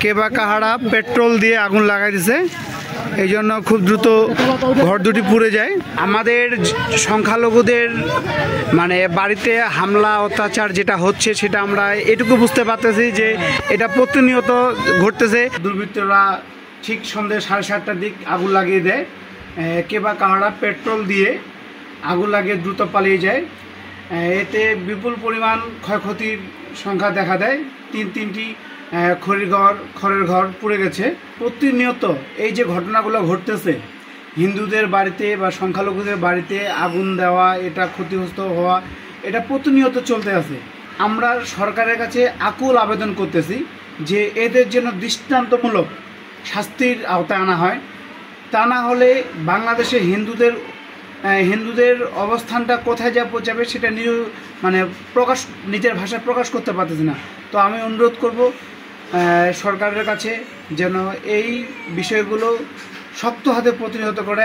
কে বা কাহারা পেট্রোল দিয়ে আগুন লাগাই দিছে, এই জন্য খুব দ্রুত ঘর দুটি পুড়ে যায়। আমাদের সংখ্যালঘুদের মানে বাড়িতে হামলা অত্যাচার যেটা হচ্ছে সেটা আমরা এটুকু বুঝতে পারতেছি যে এটা প্রতিনিয়ত ঘটতেছে। দুর্বৃত্তরা ঠিক সন্ধ্যে 7:30টার দিক আগুন লাগিয়ে দেয়। কে বা কাহারা পেট্রোল দিয়ে আগুন লাগিয়ে দ্রুত পালিয়ে যায়। এতে বিপুল পরিমাণ ক্ষয়ক্ষতির সংখ্যা দেখা দেয়। তিনটি খড়ের ঘর পুড়ে গেছে। প্রতিনিয়ত এই যে ঘটনাগুলো ঘটতেছে, হিন্দুদের বাড়িতে বা সংখ্যালঘুদের বাড়িতে আগুন দেওয়া, এটা ক্ষতিগ্রস্ত হওয়া, এটা প্রতিনিয়ত চলতে আছে। আমরা সরকারের কাছে আকুল আবেদন করতেছি যে এদের জন্য দৃষ্টান্তমূলক শাস্তির আওতায় আনা হয়। তা না হলে বাংলাদেশে হিন্দুদের অবস্থানটা কোথায় যা পৌঁছাবে সেটা নিয়ে মানে নিজের ভাষায় প্রকাশ করতে পারতেছি না। তো আমি অনুরোধ করব সরকারের কাছে যেন এই বিষয়গুলো শক্ত হাতে প্রতিহত করে।